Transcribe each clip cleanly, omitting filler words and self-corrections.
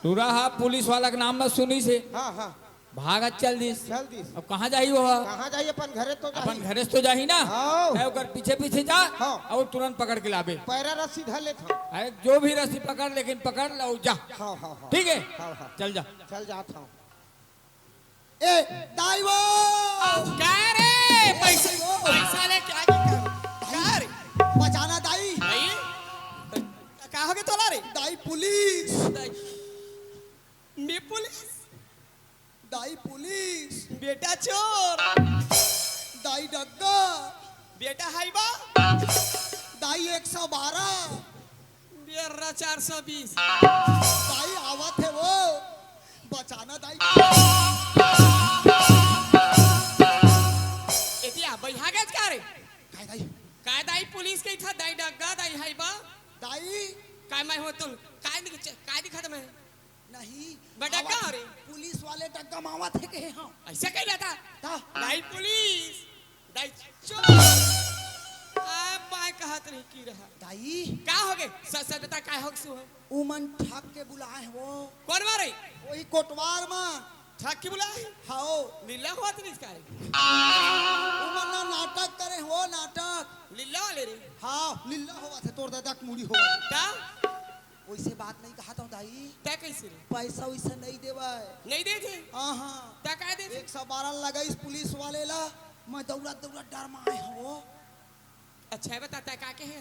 तू रहा पुलिस वाला के नाम में सुनी से हाँ हाँ भागत चल दिस दिस अब कहाँ जाही वो कहाँ जाइए अपन घरे तो अपन घरे तो जाही ना हाँ। है ओकर पीछे पीछे जा हाँ। और तुरंत पकड़ के लाबे पैरा रस्सी धर ले था है जो भी रस्सी पकड़ लेकिन पकड़ लो जा हाँ हाँ हाँ ठीक है हाँ हाँ चल जा चल जाता हूँ ए दाईवो क्या रे पैसा ले क्या रे बचाना दाई भाई क्या हो गया तोला रे दाई पुलिस मैं पुलिस दाई पुलिस बेटा चोर दाई डग्गा बेटा हाइबा दाई 112 बेर्रा 420 दाई आवत है वो बचाना दाई एतिया बैहा गए का रे काय दाई काय दाई पुलिस के था दाई डग्गा दाई हाइबा दाई काय मैं हो तुम काय दिखा मैं नहीं बेटा क्या हो रे पुलिस वाले डग्गा मावत है के हाँ ऐसा कह रहा था दाई पुलिस दाई चोर मैं कहत नहीं की रहा दाई क्या हो गए सच बता काय हो सु उमन ठग के बुलाए हैं वो कौन मारे वही कोटवार में ठग की बुलाए हाओ लीला हुआ तो इसका उमन ना नाटक करे वो नाटक लीला वाले रे हाँ लीला हुआ थे तोड़ दादा मुड़ी हुआ क्या वैसे बात नहीं कहा था दाई क्या कैसे रे पैसा वैसा नहीं देवा नहीं दे थे हाँ हाँ क्या कह दे 112 लगा इस पुलिस वाले ला मैं दौड़ा दौड़ा डर में आए हो अच्छा है बताता है क्या के है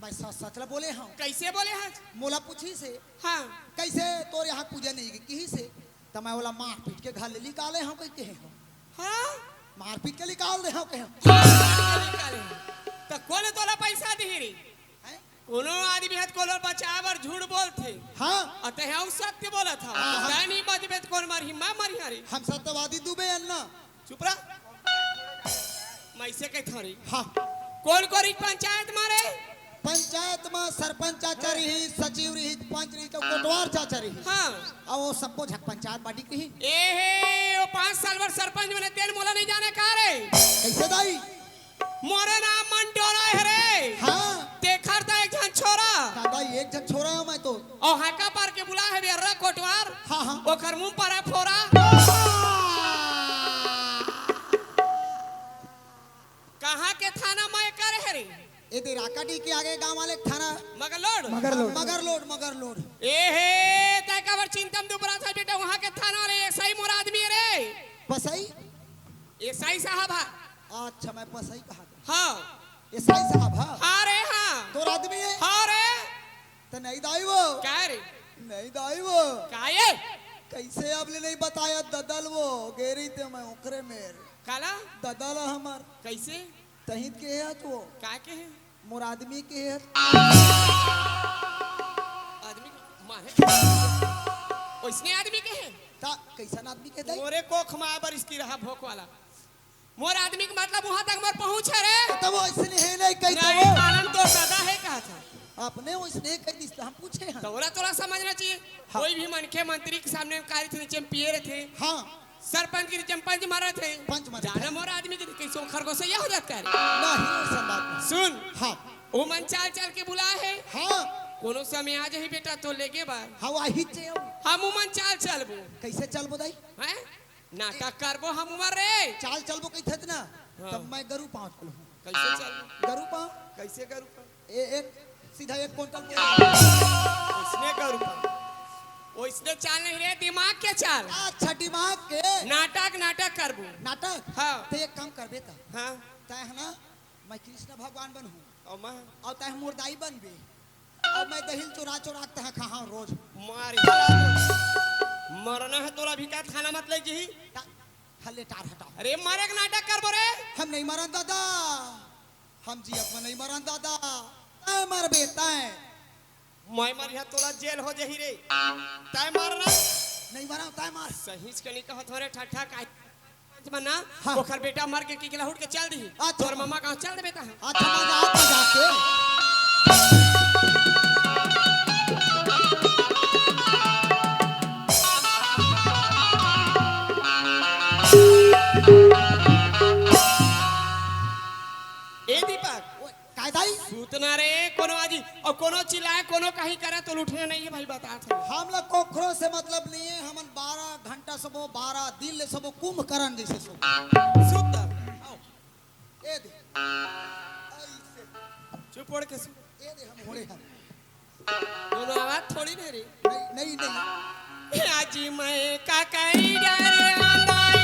मैं सच सच ला बोले हाँ कैसे बोले हैं मोला पूछी से हाँ कैसे तोर यहाँ पूजा नहीं की कहीं से तो मैं बोला मार पीट के घर ले निकाले हम कहीं कहे हो हाँ मार पीट के निकाल दे हम कहे निकाले तो कौन तोला पैसा दी रे हैं? कोनो आदमी है कोनो बचावर झूठ बोलते हाँ अतः हम सत्य बोला था नहीं बजबे कौन मारी मैं मारी हारी हम सत्यवादी दुबे अन्ना चुप रहा मैं से कह थारी हाँ कौन कोरी पंचायत मारे पंचायत में सरपंच चाचा रही सचिव रही पंच रही तो कोटवार चाचा रही हाँ और वो सबको झक पंचायत बाटी कही ए हे वो 5 साल भर सरपंच मैंने तेल मोला नहीं जाने का रे कैसे दाई मोरे नाम मंटोरा है रे हाँ देखर था एक जन छोरा दादा एक जन छोरा हूँ मैं तो और हाका पार के बुला है बेर्रा कोटवार हाँ हाँ ओकर मुंह पर है फोरा कहाँ के थाना में कर है रे ये दे राकाटी के आगे गांव वाले थाना मगलोड मगर लोड ए हे तय कबर चिंतम दुबरा था बेटा वहाँ के थाना रे सही मोर आदमी है रे पसई ये सही साहब है अच्छा मैं पसई कहा हाँ ये साई साहब हाँ हाँ रे हाँ तोर आदमी है हाँ रे तो नहीं दाई वो क्या रे नहीं दाई वो क्या ये कैसे आपने नहीं बताया ददल वो गेरी थे मैं ओकरे मेर काला ददल हमार कैसे तहित के है तो क्या के है मोर आदमी के है आदमी मारे ओइसने आदमी के है ता कैसा आदमी के दाई मोरे को खमा बर इसकी रहा भोक वाला मोर आदमी का मतलब वहां तक मोर पहुंच है रे तो वो इसने है नहीं कही तो नहीं वो आनंद तो दादा है कहा था अपने वो इसने कही दिस हम पूछे हैं तोरा तोरा समझना चाहिए हाँ। कोई भी मनखे मंत्री के सामने कार्य थे नीचे पिए रहे थे हाँ सरपंच के नीचे पंच मारे थे पंच मारे थे। जाना मोर आदमी के कैसे खरगोश ये हो जाता है नहीं ऐसा बात नहीं सुन हाँ वो मन चाल चाल के बुला है हाँ कोनो समय आ जाही बेटा तो लेके बा हवा ही चे हम मन चाल चलबो कैसे चल बोदाई हैं नाटक करबो हम उमर रे चाल चलबो कही थे ना हाँ। तब मैं गरु पाँच किलो हूँ कैसे चलबो गरु पाँव कैसे करूँ एक सीधा 1 क्विंटल उसने करूँ ओइसने चाल नहीं रे दिमाग के चाल अच्छा दिमाग के नाटक करबो नाटक हाँ तो एक काम कर बेटा हाँ तय है ना मैं कृष्ण भगवान बनूं और मैं और तय मुर्दाई बनबे और मैं दहिल चुरा चुरा तह खा रोज मारी मरना है तोरा भी का खाना मत ले जी हल्ले टार हटा अरे मारे का नाटक करबो रे हम नहीं मरन दादा हम जी अपना नहीं मरन दादा तय मर बेटा है मैं मरिया तोला जेल हो जही रे तय मारना नहीं मरा तय मार सही से नहीं कहत हो रे ठठा का मना हाँ। ओखर बेटा मर के की गला उठ के चल दी अच्छा। तोर मामा कहां चल दे बेटा अच्छा मजाक मजाक के काय दाई सूतना रे कोनो आजी और कोनो चिल्लाए कोनो कहीं करे तो लुटने नहीं है भाई बता थे हम लोग कोखरो से मतलब नहीं है हमन 12 घंटा सबो 12 दिन ले सबो कुंभकर्ण जैसे सो सुत ए दे ऐसे चुप ओढ़ के सु ए दे हम होड़े हम दोनों आवाज थोड़ी नहीं रे नहीं नहीं आजी मैं का करी डरे अंदाई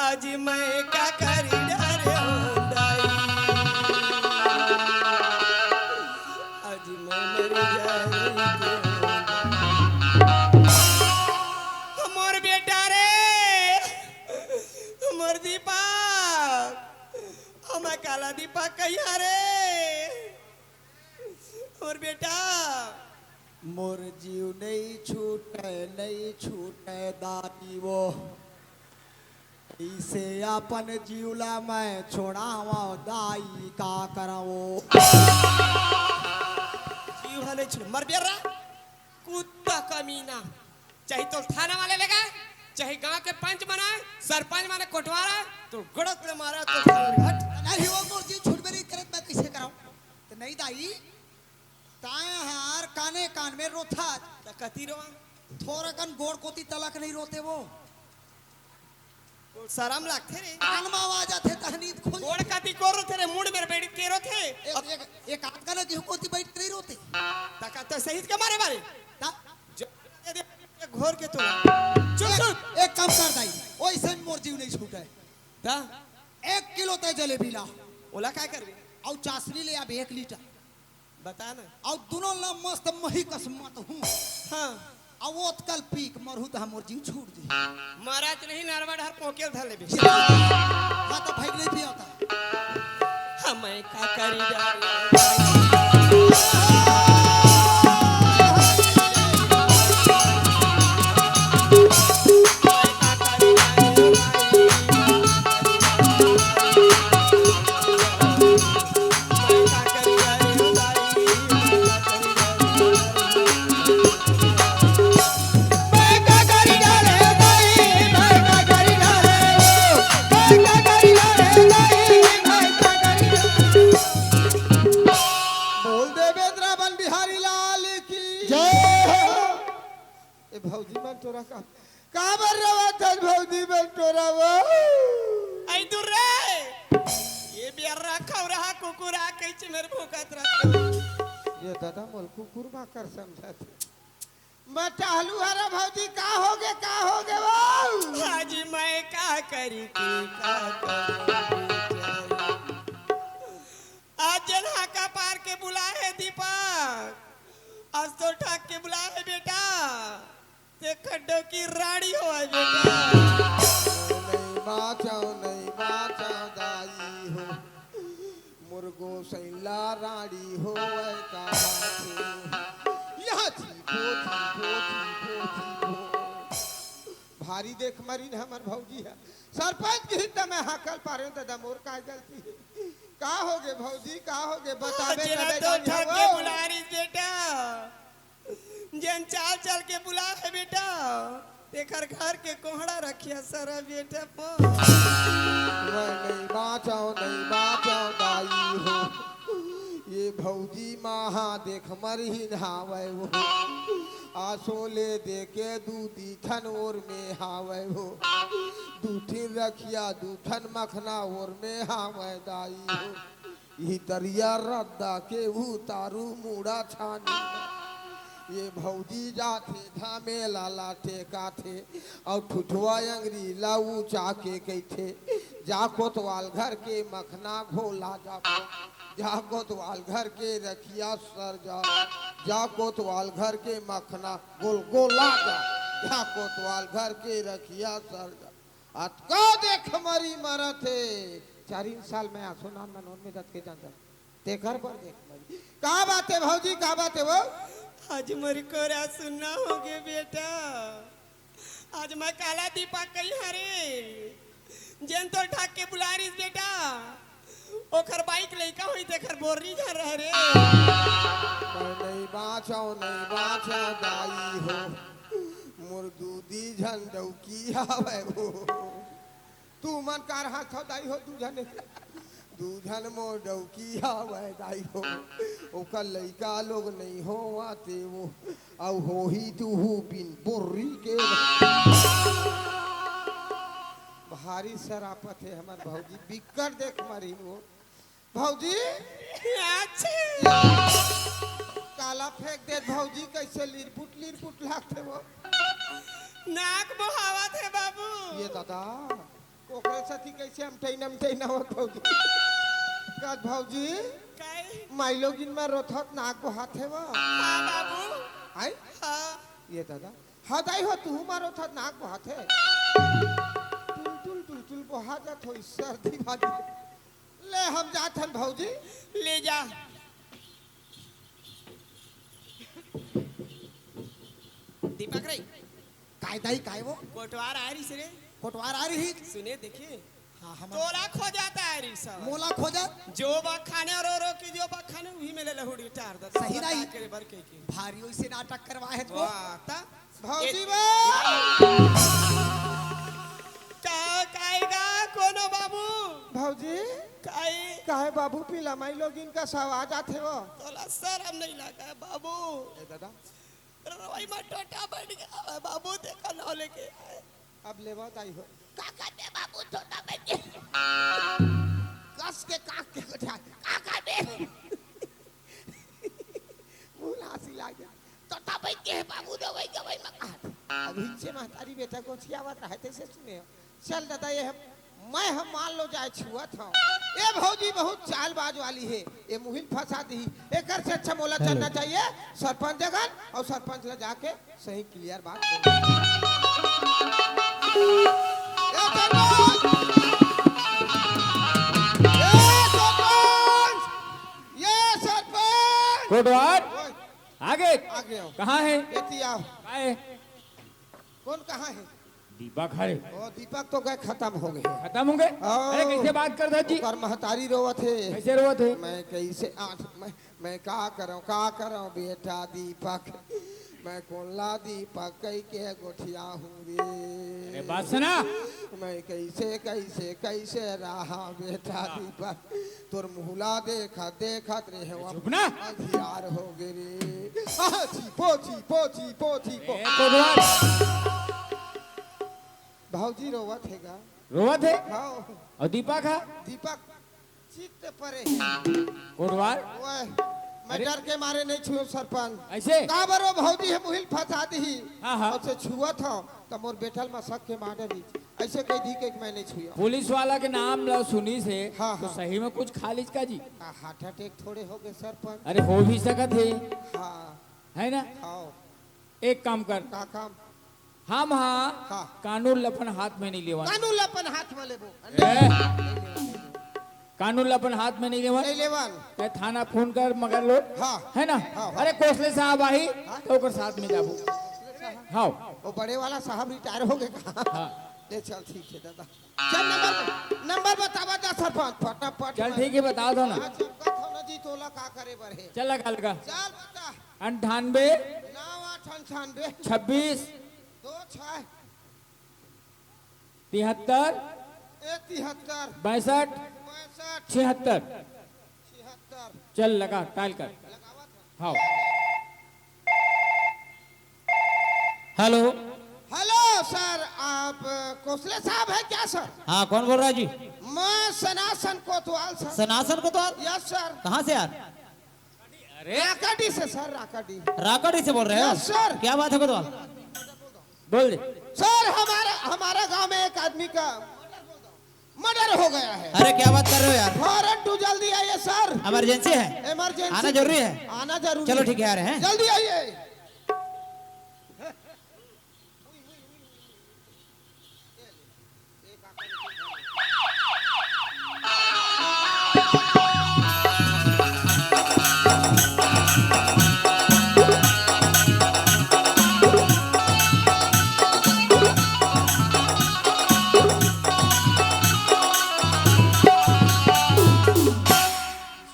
आजी मैं का करी डरे अंदाई आजी मैं मर जाई हमर बेटा रे हमर दीपक हमें काला दीपक कहिया रे और बेटा मोर जीव नहीं छूटे दाती वो इसे अपन जीवला मैं छोड़ावा दाई का करावो जीव हने छोड़ मर बेरा कुत्ता कमीना चाहे तो थाना वाले ले गए चाहे गांव के पंच बनाए सरपंच माने कोटवारा तो गड़क ले मारा तो हट नहीं वो मोर जीव छूट मेरी करत मैं कैसे कराऊं तो नहीं दाई ताए हार काने कान में रोथा कती रो थोड़ा कन गोड़ कोती तलक नहीं रोते वो शर्म लगते रे कान में आवाज आते तहनीत खुल गोड़ कती को रोते रे मुंड में बैठ के रोते एक आध का ना गेहूं कोती बैठ नहीं रोते तका तो सही के मारे मारे ता घोर के तो चुप चुप एक काम कर दाई ओइसे मोर जीव नहीं छूटे ता 1 किलो तय जलेबी ला ओला क्या करबे और चासनी ले अब 1 लीटर बता ना और दोनों ला मस्त मही कसमत हूँ हां अब वो कल पीक मरहू तो हमर जीव छूट जी महाराज नहीं नरवा ढर पोकेल धर लेबे हां तो भाग नहीं पियाता हमें का करी जा भौजी मन तोरा का बर रवा था भौजी मन तोरा वो आई दूर रे ये बियार रखा रहा कुकुरा कैसे मेरे भूखत रखो ये दादा मोल कुकुर मा कर समझत मैं टहलू हरा भौजी का होगे वो आज मैं का करी की का करी आज जन्हा का पार के बुलाए दीपक आज तो ठाक के बुलाए बेटा ते खड्डों की रानी हो बेटा नहीं बाचाओ दाई हो मुर्गो सैला रानी हो यहाँ भारी देख मरी न हमर भौजी है सरपंच की हित में हाकल पारे दादा मोर का गलती है का होगे भौजी का होगे बतावे जरा तो ठाक के बुला रही बेटा जन चाल चल के बुला है बेटा तेकर घर के कोहड़ा रखिया सारा बेटा नहीं बाचाओ दाई हो ये भौजी महा देख मरही नहावे वो आसोले देके दूधी थन और में हावे वो दूठिन रखिया दूठन मखना और में हावे दाई हो ये दरिया रद्दा के उतारू मुड़ा छानी ये भौजी जाथे धामे लाला टेका थे और ठुठुआ अंगरी लाऊ चाके कैथे जा कोतवाल घर के मखना घोला जा कोतवाल घर के रखिया सर जा कोतवाल घर के मखना गोला जा कोतवाल घर के रखिया सर जा अतका देख मरी मरथे 4 साल में आसो नाम मनोन में दत के जानता ते घर पर देख मरी का बात है भौजी का बात है वो आज मेरी कोरा सुनना होगे बेटा आज मैं काला दीपक कही हरे जन तो ठाक के बुला रही बेटा ओखर बाइक लइका होई तेखर बोरी घर रे नहीं बाचाओ दाई हो मुर्दूदी झंडौ की आवे हो तू मन कार हाथ दाई हो दूधन दूधन मो डौकी आवे दाई हो ओकर लइका लोग नहीं हो आते वो अब हो ही तू बिन बोरी के भारी शराफत है हमार भौजी बिकर देख मारी वो भौजी अच्छा काला फेंक दे भौजी कैसे लिरपुट लागते वो नाक बहावा थे बाबू ये दादा ओकरे साथी कैसे हम टैना हो भौजी का भौजी काई माई लोगिन में रोथत नाक बहात है वो हाँ बाबू आई हाँ ये दादा हदाई हो तू मारो था नाक बहात है टुल बहा जात हो सर्दी भाजी ले हम जात हन भौजी ले जा दीपक रे काय दाई काय वो कोटवार आ रही रे कोटवार आ रही सुने देखिए हाँ हम तोला खो जाता है री सब मोला खोजा जो बात खाने रो की जो बात खाने वही में ले लहुड़ी टार दा सही नहीं। करे बर के भारी से नाटक करवाए तो वाह ता भौजी बा का काएगा कोनो बाबू भौजी काई काहे बाबू पीला माई लोगिन का सवाज आथे वो तोला शर्म नहीं लगा है बाबू ए दादा रवाई में टोटा बढ़ गया बाबू देखा ना लेके आए। अब लेवा दाई हो काका दे बाबू टोटा बढ़ गया कस के काक के उठा काका दे मुंह हंसी लाग गया टोटा बढ़ गया बाबू दे वही गवाई में अभी से महतारी बेटा को छियावत रहते से सुने चल दादा ये मैं हम मान लो जाए छुआ था ये भौजी बहुत चालबाज वाली है ये मुहिल फंसा दी एकर से अच्छा मोला चलना चाहिए सरपंच जगह और सरपंच ले जाके सही क्लियर बात ये सरपंच कोटवार आगे आगे आओ कहाँ है एती आओ कहाँ है कौन कहाँ है दीपक है ओ दीपक तो गए खत्म हो गए खत्म होंगे आओ। अरे कैसे बात करता जी ओकर महतारी रोवत है कैसे रोवत है मैं कैसे मैं का करूं बेटा दीपक मैं कोला दीपक कई के गोठिया हूँ अरे रे बात सुना मैं कैसे रहा बेटा दीपक तोर मुहला देखत रे चुप ना अंधियार हो गए रे पोछी ए, कोटवार भौजी रोवत हैगा रोवत है हाँ और दीपक है दीपक चित्त परे कोटवार ओए मैं डर के मारे नहीं छुओ सरपंच ऐसे का बरो भौजी है मुहिल फंसा दी हाँ, हाँ। और से छुआ था तो मोर बेटल में शक के मारे दी ऐसे कह दी कि मैं नहीं छुआ पुलिस वाला के नाम ला सुनी से हाँ, तो हाँ। सही में कुछ खालिज का जी हार्ट अटैक थोड़े हो गए सरपंच अरे हो भी सकत है हाँ है ना आओ एक काम कर का काम हम हाँ हाँ। कानून लपन हाथ में नहीं लेवा कानून अपन हाथ में लेबो कानून लपन हाथ में नहीं लेवा नहीं लेवन मैं थाना फोन कर मगर लो हाँ। है ना हाँ, हाँ। अरे कोसले साहब आई तो ओकर साथ में जाबू हाँ वो बड़े वाला साहब रिटायर हो गए कहा हाँ ये चल ठीक है दादा चल नंबर बतावा दा सरपंच फटाफट चल ठीक है बता दो ना हाँ, चमका थो ना जी तोला का करे बरहे चल लगा लगा चल बता 98 98 26 दो छह 73 73 62 65 76 76 चल लगा टाल कर हाँ हेलो हेलो सर आप कोसले साहब है क्या सर हाँ कौन बोल रहा है जी मैं सनासन कोतवाल सर सनासन को तो यस सर कहाँ से यार राकाडी से सर राकाडी राकड़ी से बोल रहे हो यस सर क्या बात है कोतवाल बोल दे सर हमारा गांव में एक आदमी का मर्डर हो गया है अरे क्या बात कर रहे हो यार फौरन टू जल्दी आइए सर इमरजेंसी है इमरजेंसी आना जरूरी है आना जरूरी चलो ठीक है आ रहे हैं जल्दी आइए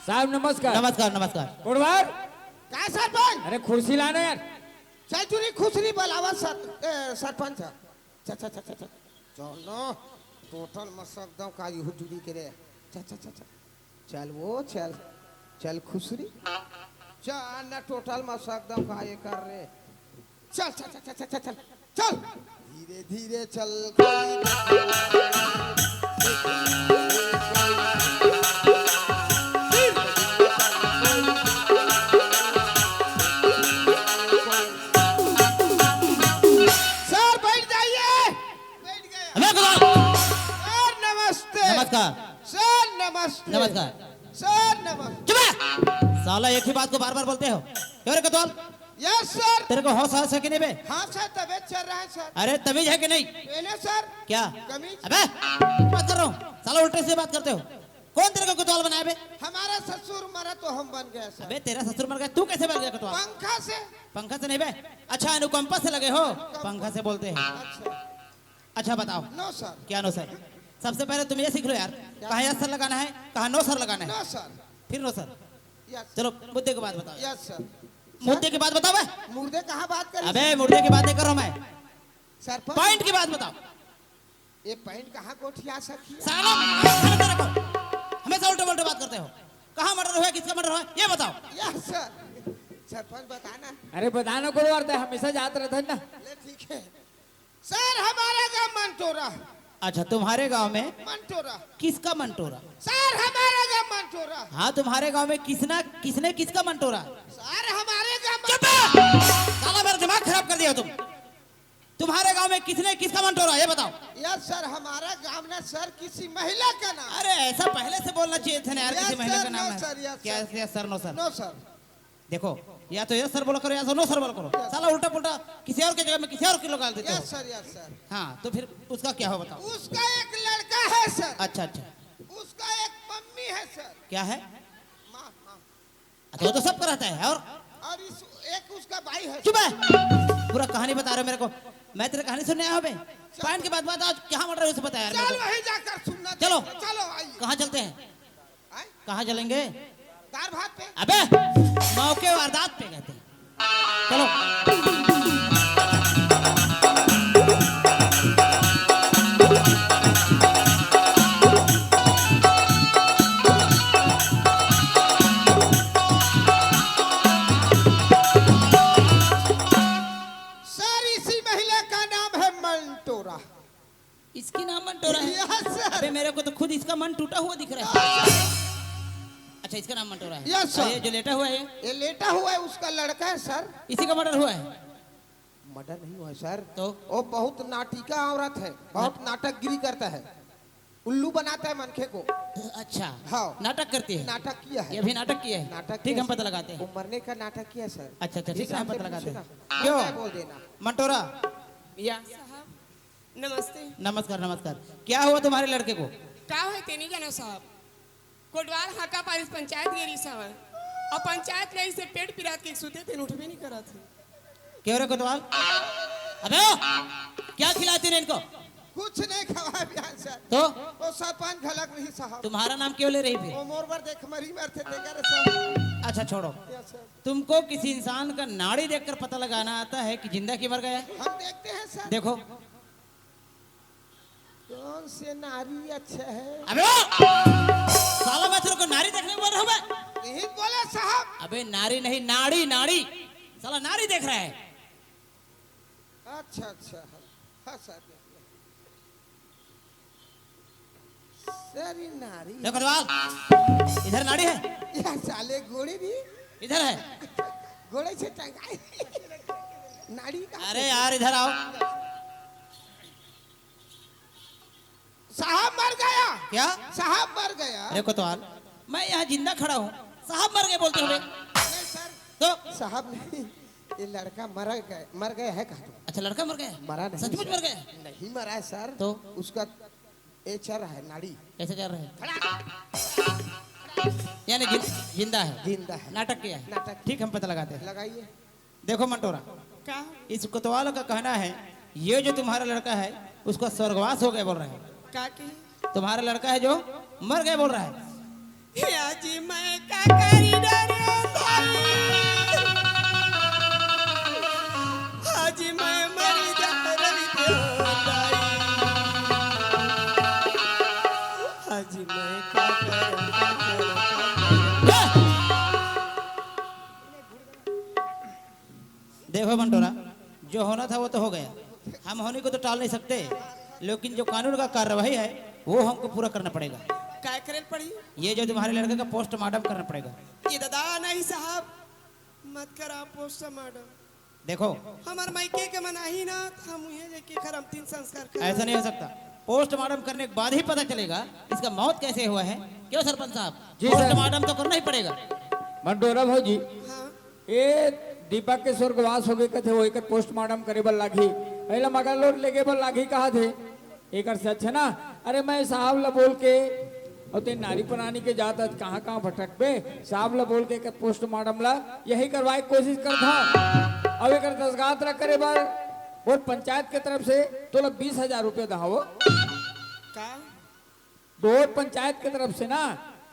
साहब नमस्कार नमस्कार नमस्कार कोटवार क्या सरपंच अरे कुर्सी लाना यार चल चुनी खुशरी बुलावा सरपंच चल चलो टोटल मसक दम का यू टूरी करे चल चल चल चल चल वो चल चल खुसरी चल ना टोटल मसक दम का ये कर रहे चल चल चल चल चल चल चल धीरे धीरे चल सर बैठ जाइए बैठ गए अबे कोतवाल सर नमस्ते नमस्कार सर नमस्ते नमस्कार सर नमस्ते चुप रह। साला एक ही बात को बार बार बोलते हो क्यों रे कोतवाल यस सर तेरे को होश है कि नहीं बे हाँ सर तबीयत चल रहा है सर अरे तमीज है कि नहीं पहले सर क्या कमीज अबे बात कर रहा हूँ साला उल्टे से बात करते हो कौन तेरे को कोतवाल बनाया बे हमारा ससुर मरा तो हम बन गए सर अबे तेरा ससुर मर गया तू कैसे बन गया कोतवाल पंखा से पंखा से नहीं बे अच्छा अनुकंपा से लगे हो पंखा से बोलते हैं अच्छा अच्छा बताओ नो सर क्या नो सर सबसे पहले तुम ये सीख लो यार कहाँ यस सर लगाना है कहाँ नो सर लगाना है नो सर फिर नो सर यस चलो मुद्दे की बात बताओ यस सर मुद्दे की बात बताओ बे मुर्दे कहाँ बात कर अबे मुद्दे की बात नहीं कर रहा हूं मैं सर पॉइंट की बात बताओ ये पैंट कहाँ कोठिया सकी साला मार तेरे को हमेशा उल्टे पुल्टे बात करते हो कहाँ मर्डर हुआ किसका मर्डर हुआ ये बताओ यस सर सरपंच बताना अरे बताना को वार्ता है हमेशा जाते रहते हैं ना ले ठीक है सर हमारा गांव मंटोरा अच्छा तुम्हारे गांव में मंटोरा किसका मंटोरा सर हमारा गांव मंटोरा हाँ तुम्हारे गांव में किसने किसका मंटोरा सर हमारे गांव चुप रहो! साला मेरा दिमाग खराब कर दिया तुम्हारे गांव में किसने किसका मंटोरा ये बताओ यस सर हमारा गांव ना सर किसी महिला का नाम अरे ऐसा पहले से बोलना चाहिए था ना यार Yes, किसी महिला sir, का नाम no, है sir, yes, क्या sir. Yes sir no sir no sir देखो या तो यस सर बोला करो या तो नो सर बोला करो साला उल्टा पुल्टा किसी और के जगह में किसी और की लोग डाल देते हो यस सर हाँ तो फिर उसका क्या हो बताओ उसका एक लड़का है सर अच्छा अच्छा उसका एक मम्मी है सर क्या है माँ माँ अच्छा वो तो सबका रहता है और इस एक उसका भाई है चुप है पूरा कहानी बता रहे हो मेरे को मैं तेरे कहानी सुनने आया हूँ बे पॉइंट की बात बात आज क्या मर रहा है उसे पता है यार चल मेरे को। वहीं जाकर सुनना चलो। चलो आइए कहाँ चलते हैं आए? कहाँ चलेंगे दार भात पे अबे मौके वारदात पे कहते हैं चलो सर इसी महिला का नाम है मंटोरा इसकी नाम मंटोरा है यस सर अबे मेरे को तो खुद इसका मन टूटा हुआ दिख रहा है अच्छा इसका नाम मंटोरा है Yes, sir. और ये जो लेटा हुआ है ये लेटा हुआ है उसका लड़का है सर इसी का मर्डर हुआ है मर्डर नहीं हुआ है सर तो वो बहुत नाटिका औरत है बहुत नाटकगिरी करता है उल्लू बनाता है मनखे को अच्छा हाँ। नाटक करती है नाटक किया है ये भी नाटक किया है नाटक ठीक किया हम पता लगाते हैं वो मरने का नाटक किया सर अच्छा अच्छा ठीक है हम हिसाब से पता लगाते पूछे हैं ना। क्यों मैं बोल देना मंटोरा या साहब नमस्ते नमस्कार नमस्कार क्या हुआ तुम्हारे लड़के को का है तेनी जाना साहब कोटवाल हाका पारिस पंचायत गेरी साहब और पंचायत ले से पेट पिरात के सुते थे उठबे नहीं करा थे क्यों रे कोतवाल अबे ओ, क्या खिलाते हैं इनको कुछ नहीं खवा बिहान सर तो वो सरपंच घलक नहीं साहब तुम्हारा नाम क्यों ले रही थी वो मोर पर देख मरी मरते देगा रे सर अच्छा छोड़ो यस सर तुमको किसी इंसान का नाड़ी देखकर पता लगाना आता है कि जिंदा की मर गया है हम देखते हैं सर देखो कौन से नारी अच्छा है अबे ओ! साला मैं तेरे को नारी देखने बोल रहा हूं मैं यही बोले साहब अबे नारी नहीं नाड़ी नाड़ी साला नारी देख रहा है अच्छा अच्छा हाँ सर सर ये नारी देखो कोतवाल इधर नाड़ी है या साले घोड़े भी इधर है घोड़े से टंगाई नाड़ी का अरे यार इधर आओ साहब मर गया क्या साहब मर गया अरे कोतवाल मैं यहाँ जिंदा खड़ा हूँ साहब मर गए बोलते हुए नहीं सर तो साहब नहीं ये लड़का मर गया है कहा अच्छा लड़का मर गया मरा नहीं सचमुच सर। मर गया नहीं मरा है सर तो? उसका ये चल रहा है नाड़ी कैसे चल रहे हैं यानी जिंदा है जिंदा है नाटक किया है नाटक। ठीक हम पता लगाते हैं लगाइए देखो मंटोरा का इस कोतवाल का कहना है ये जो तुम्हारा लड़का है उसका स्वर्गवास हो गया बोल रहा है का की तुम्हारा लड़का है जो मर गया बोल रहा है या जी मैं का करी डरे हाजी मैं मरी जा रही जी मैं क्या करूं, क्या करूं, क्या करूं? देखो मंटोरा, जो होना था वो तो हो गया, हम होने को तो टाल नहीं सकते, लेकिन जो कानून का कार्रवाई है वो हमको पूरा करना पड़ेगा। क्या करेल पड़ी? ये जो तुम्हारे लड़के का पोस्टमार्टम करना पड़ेगा। ये दादा नहीं साहब, मत करा पोस्टमार्टम। देखो हमार मायके के मनाही ना, तो हम उहे लेके कर अंतिम संस्कार कर। ऐसा नहीं हो सकता, पोस्टमार्टम करने के बाद ही पता चलेगा इसका मौत कैसे हुआ है। क्यों सरपंच साहब, जी सर। पोस्टमार्टम तो करना ही पड़ेगा। मंटोरा भौजी हाँ ये दीपक के स्वर्गवास हो गए कथे वो एक पोस्टमार्टम करे बल लागी पहला मगर लोग लेके बल लागी कहा थे एक से अच्छा ना। अरे मैं साहब ला बोल के और ते नारी परानी के जात आज कहाँ कहाँ भटक पे साहब ला बोल के एक पोस्टमार्टम ला यही करवाए के कोशिश करता। अब एक दसगात रख करे बार और पंचायत के तरफ से तो 20,000 रुपये दहावो का दो पंचायत के तरफ से ना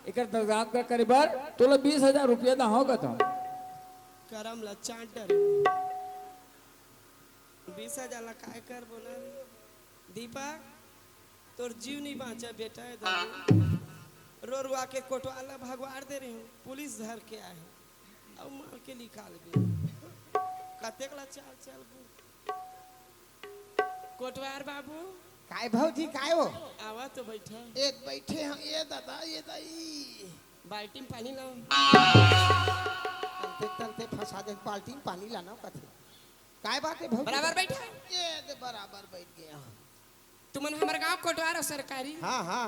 एक दसगात का करे बार तो 20,000 रुपये दहाओगा तो करम ला चांटर 20,000 ला काय कर बोला रे? दीपक तोर जीव नहीं बाँचा बेटा है दारू रो रुआ के कोटवाला भगवार दे रही हूँ, पुलिस धर के आए अब मार के निकाल दे कतेक ला चाल चाल कोटवार बाबू काय भौजी काय हो आवा तो बैठा ये बैठे हैं ये दादा ये दाई बाल्टी में पानी लाओ। तंते तंते फंसा दे बाल्टी में पानी लाना कथे काय बात है भौजी बराबर बैठा ये दे बराबर बैठ गया तुमन हमारे गांव कोटवार हो सरकारी हाँ हाँ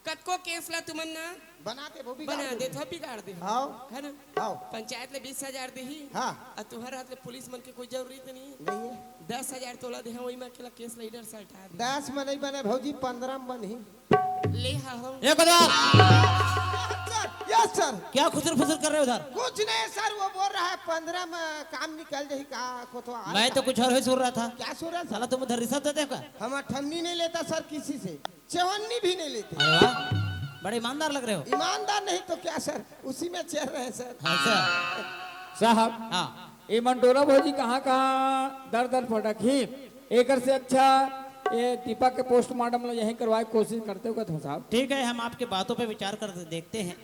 कतको केस ला तुमन ना बनाते वो भी बना दे तो बिगाड़ दे आओ है ना आओ पंचायत ले 20,000 दही हाँ और तुम्हारे हाथ ले पुलिस मन के कोई जरूरत नहीं है। नहीं है 10,000 तोला दे वही में अकेला केस लीडर से हटा 10 में नहीं बने भौजी 15 में बनी दे ले हाँ हम ये कोतवाल, यस सर क्या खुसर फुसर कर रहे हो उधर? कुछ नहीं सर वो बोल रहा है 15 में काम निकल जाही का कोतवाल मैं तो कुछ और ही सुन रहा था। क्या सुन रहा साला तुम उधर रिश्वत देते हो क्या? हम अठन्नी नहीं लेता सर किसी से चवन्नी भी नहीं लेते अरे वाह, बड़े ईमानदार लग रहे हो। ईमानदार नहीं तो क्या सर उसी में चल रहे हैं सर अच्छा साहब हाँ, ये मंटोरा भौजी कहाँ कहाँ दर दर फटक ही एक से अच्छा ये दीपक के पोस्टमार्टम ला यही करवाए के कोशिश करते हो तो साहब। ठीक है, हम आपके बातों पे विचार कर देखते हैं।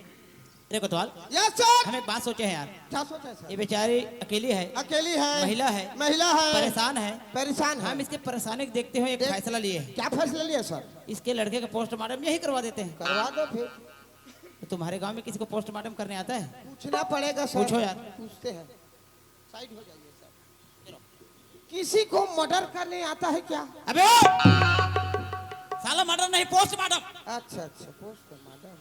अरे कोतवाल, यस सर हम एक बात सोचे हैं यार, क्या सोचा सर ये बेचारी अकेली है, अकेली है महिला है, महिला है परेशान है, परेशान है हम इसके परेशानी को देखते हुए एक देख- फैसला लिए हैं। क्या फैसला लिया सर इसके लड़के का पोस्टमार्टम यही करवा देते हैं। करवा दो फिर तो तुम्हारे गांव में किसी को पोस्टमार्टम करने आता है? पूछना पड़ेगा सर पूछो यार। पूछते हैं साइड हो जाइए सर किसी को मर्डर करने आता है क्या अबे साला मर्डर नहीं, पोस्टमार्टम। अच्छा अच्छा पोस्टमार्टम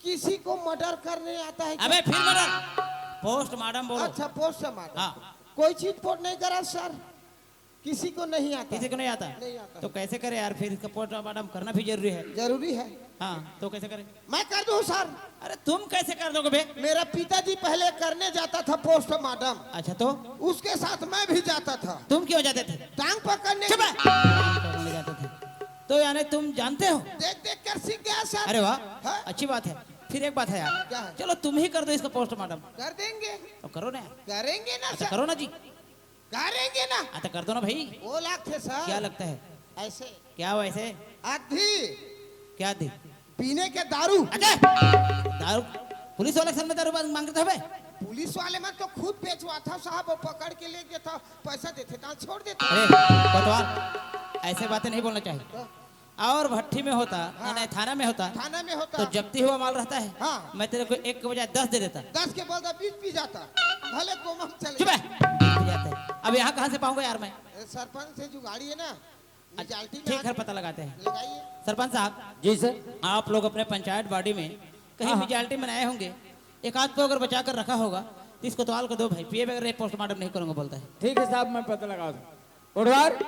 किसी को मर्डर करने आता है क्या? अबे फिर मर्डर, पोस्टमार्टम बोलो। अच्छा पोस्टमार्टम हाँ, कोई चीज पोस्ट नहीं करा सर किसी को नहीं आता किसी को नहीं आता नहीं आता तो कैसे करे यार? फिर इसका पोस्टमार्टम करना भी जरूरी है। जरूरी है हाँ, तो कैसे करे? मैं कर दूं सर अरे तुम कैसे कर दोगे बे? मेरा पिताजी पहले करने जाता था पोस्टमार्टम अच्छा, तो उसके साथ मैं भी जाता था तुम क्यों जाते थे? टांग पकड़ने चुप है। करने जाते थे तो यानी तुम जानते हो? देख देख कर सीख गया सर अरे वाह, हाँ? अच्छी बात है। फिर एक बात है यार, क्या है? चलो तुम ही कर दो इसका पोस्टमार्टम। कर देंगे तो करो ना, करेंगे ना अच्छा सर करो ना जी। करेंगे ना अच्छा कर दो ना भाई। वो लाख थे सर क्या लगता है? ऐसे क्या हो ऐसे? आधी क्या थी? पीने के दारू अच्छा, दारू पुलिस वाले सर में दारू मांगते थे बे? पुलिस वाले में तो खुद बेचवा था साहब वो पकड़ के ले गया था पैसा देते था छोड़ देते अरे कोतवाल, ऐसे बातें नहीं बोलना चाहिए। तो और भट्टी में होता हाँ। नहीं, थाना में होता थाना में होता तो जब्ती हुआ माल रहता है। हाँ। मैं तेरे को 1 के बजाय 10 दे देता। 10 के बदले 20 पी जाता भले कोमम चले चुप है। अब यहाँ कहाँ से पाऊंगा यार मैं? सरपंच से जो गाड़ी है ना निजाल्टी में ठीक है, हाथ पता लगाते हैं। लगाइए सरपंच साहब, जी सर। आप लोग अपने पंचायत बॉडी में कहीं हाँ। मेजॉरिटी में आए होंगे, एक आध को अगर बचा कर रखा होगा तो इसको तो को दो भाई, पिए बगैर पोस्टमार्टम नहीं करूंगा बोलता है। ठीक है साहब मैं पता लगा दूं। उठवार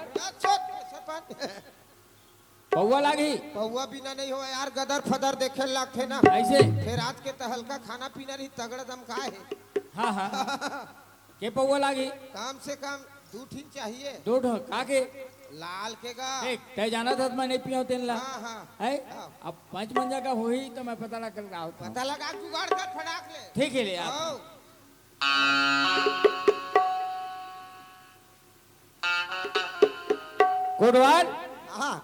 सरपंच पौवा लागी पौवा बिना नहीं हो यार गदर फदर देखे लाखे ना ऐसे फिर रात के तो हल्का खाना पीना नहीं तगड़ा दम का है हाँ हाँ के पौवा लागी काम से कम 2 ठीक चाहिए दो ढो काके लाल के गा एक तय जाना था तो मैं नहीं पिया तेन ला हाँ हाँ है हाँ। अब 5 मंजा का हुई तो मैं पता लगा कर रहा हूँ। पता लगा जुगाड़ कर फटाक ले ठीक है ले आप आओ। कोटवार हाँ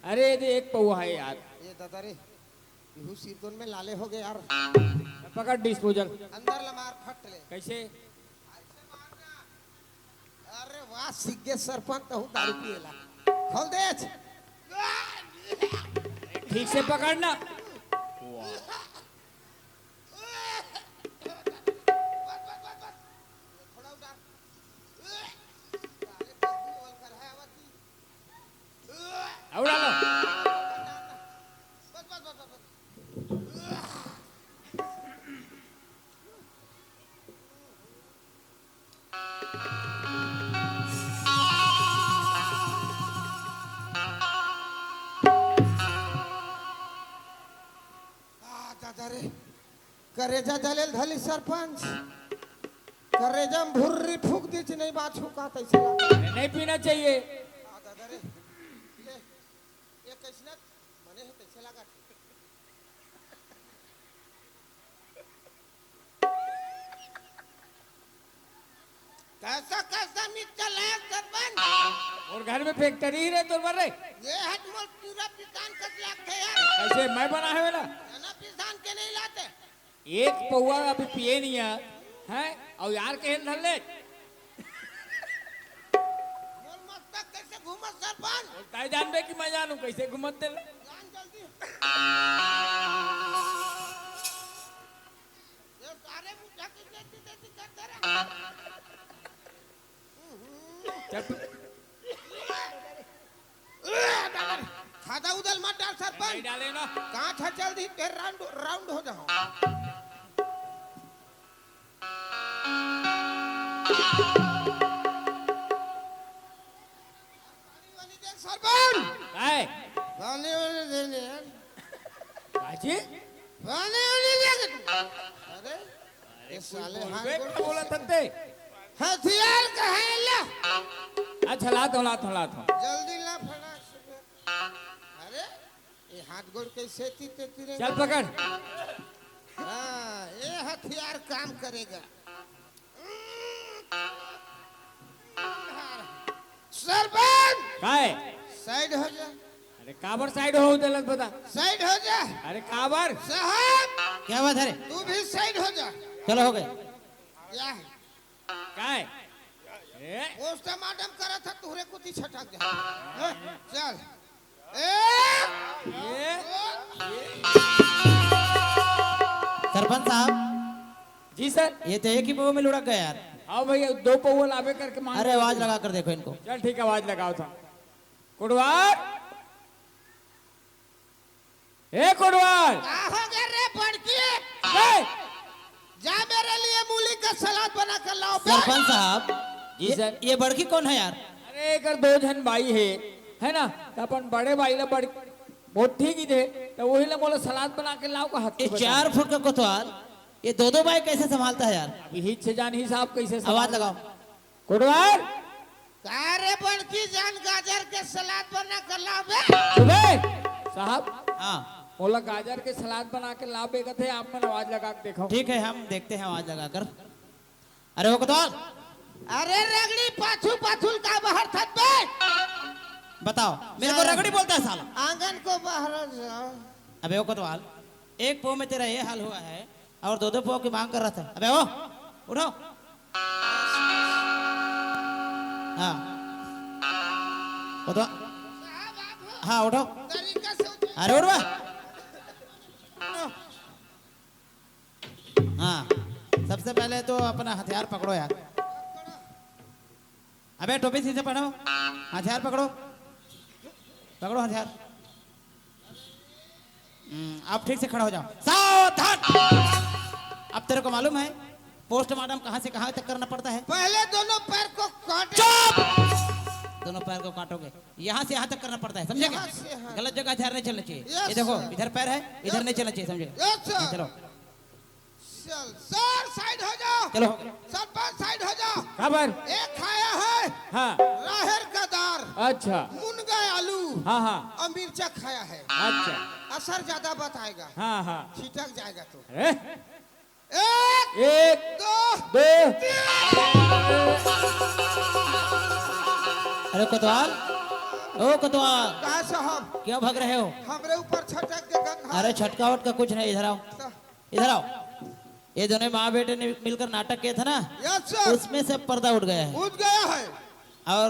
अरे ये एक पौवा है यार। ये दादा रे यहू सिरदोन में लाले हो गए यार। पकड़ डिस्पोजल। अंदर लमार फट ले। कैसे? अरे वाह सिग्गे सरपंच तो हूँ दारू पिएला। खोल दे। ठीक से पकड़ना। थोड़ा उतार। अरे बदबू वलकर है आवती। उड़ा लो। बस बस बस बस। दादा रे करेजा जलेल धली सरपंच करेजा में भुर्री फूक दी थी नहीं बात छुका तैसे नहीं पीना चाहिए। दादा रे ले ये कैसे ना मने है तैसे लगा कैसा कैसा मिर्चल है सरपंच और घर में फैक्ट्री ही रहे तो मर रहे। ये हट मोल पूरा पिसान कट लगते यार ऐसे मैं बना है वाला। ना पिसान के नहीं लाते एक पौवा अभी पिए नहीं है और यार के धर ले। मोल मस्तक कैसे घूमत सरपंच ताई जानबे कि मैं जानू कैसे घुमत दे। जान जल्दी ये सारे मुझा की देती देती करते रहे चल खादा उदल मत डाल नहीं सरपंच डाले ना। कहाँ था जल्दी फिर राउंड राउंड हो जाओ वाली दे सरपंच काय पानी वाली देने यार काजी? पानी वाली दे अरे ये साले हाथ बोलबे गोड़ क्या बोला थते? हथियार कहाँ ला अच्छा लात हो जल्दी ला फड़ा अरे ये हाथ गोड़ कैसे तीते तीरे चल पकड़। हाँ ये हथियार काम करेगा सरपंच काय? साइड हो जा अरे काबर साइड हो दलत बता। साइड हो जा अरे काबर? साहब क्या बात है रे? तू भी साइड हो जा चलो हो गए। या काय? ए पोस्टमार्टम करा था तुहरे कुछ छटक जा हाँ, चल ये सरपंच साहब जी सर। ये तो एक ही पौवे में लुढ़क गया यार। आओ भैया दो पौवा लावे करके मांग। अरे आवाज लगा कर देखो इनको। चल ठीक है आवाज लगाओ था। कुड़वार ए कुड़वार हो गया रे बड़की ए! जा मेरे लिए मूली का सलाद बना कर लाओ बे। सरपंच साहब जी सर। ये बड़की कौन है यार? अरे कर दो जन भाई है ना तो अपन बड़े भाई ला बड़ मोटी की थे तो वही ला बोला सलाद बना के लाओ का हाथ ये 4 फुट का कोतवाल ये दो बाइक कैसे संभालता है यार? अभी हित से जान हिसाब कैसे आवाज लगाओ। कुड़वार अरे बड़की जान गाजर के सलाद बना कर लाओ बे। सुबह साहब हाँ बोला गाजर के सलाद बना के लावे का थे आप मन आवाज लगा के देखो। ठीक है हम देखते हैं आवाज लगाकर। अरे वो कोतवाल अरे रगड़ी पाछू पाछुल का बाहर थक बे। बताओ मेरे को रगड़ी बोलता है साला। आंगन को बाहर जाओ। अबे वो कोतवाल एक पौ में तेरा ये हाल हुआ है और दो पौ की मांग कर रहा था। अबे वो उठो। हाँ कोतवाल हाँ उठो। तरीका से उठे। अरे उठ बा। हाँ सबसे पहले तो अपना हथियार पकड़ो यार। अबे टोपी सीधे पहनो हथियार पकड़ो पकड़ो हथियार। आप ठीक से खड़ा हो जाओ। सावधान। अब तेरे को मालूम है पोस्टमार्टम कहाँ से कहाँ तक करना पड़ता है? पहले दोनों पैर को काटे। चुप। दोनों पैर को काटोगे यहाँ से यहाँ तक करना पड़ता है समझे क्या? यहाँ से यहाँ। गलत जगह हथियार नहीं चलना चाहिए। Yes, ये देखो sir. इधर पैर है इधर नहीं चलना चाहिए समझे? Yes, sir. चलो चल सर साइड हो जाओ। चलो सरपंच साइड हो जाओ। खबर एक खाया है हाँ राहर का दार अच्छा मुनगा आलू हाँ हाँ और मिर्चा खाया है। अच्छा असर ज्यादा बताएगा हाँ हाँ छिटक जाएगा तो। अरे एक एक दो दो अरे कोतवाल ओ कोतवाल, कहा साहब क्यों भाग रहे हो? हमरे ऊपर छटक के गंगा अरे छटकावट का कुछ नहीं, इधर आओ, इधर आओ। ये दोनों माँ बेटे ने मिलकर नाटक किया था ना, यस सर उसमें से पर्दा उठ गया है। उठ गया है और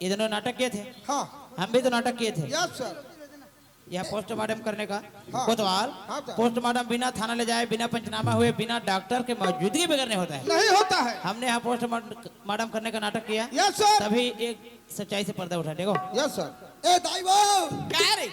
ये दोनों नाटक किए थे, हाँ हम भी तो नाटक किए थे। यस सर यह पोस्टमार्टम करने का हाँ। कोतवाल, हाँ सर। पोस्टमार्टम बिना थाना ले जाए, बिना पंचनामा हुए, बिना डॉक्टर के मौजूदगी में करने होता है। नहीं होता है हमने यहाँ पोस्टमार्टम करने का नाटक किया, यस सर तभी एक सच्चाई से पर्दा उठा। देखो यस सर ए दाई वो क्या रे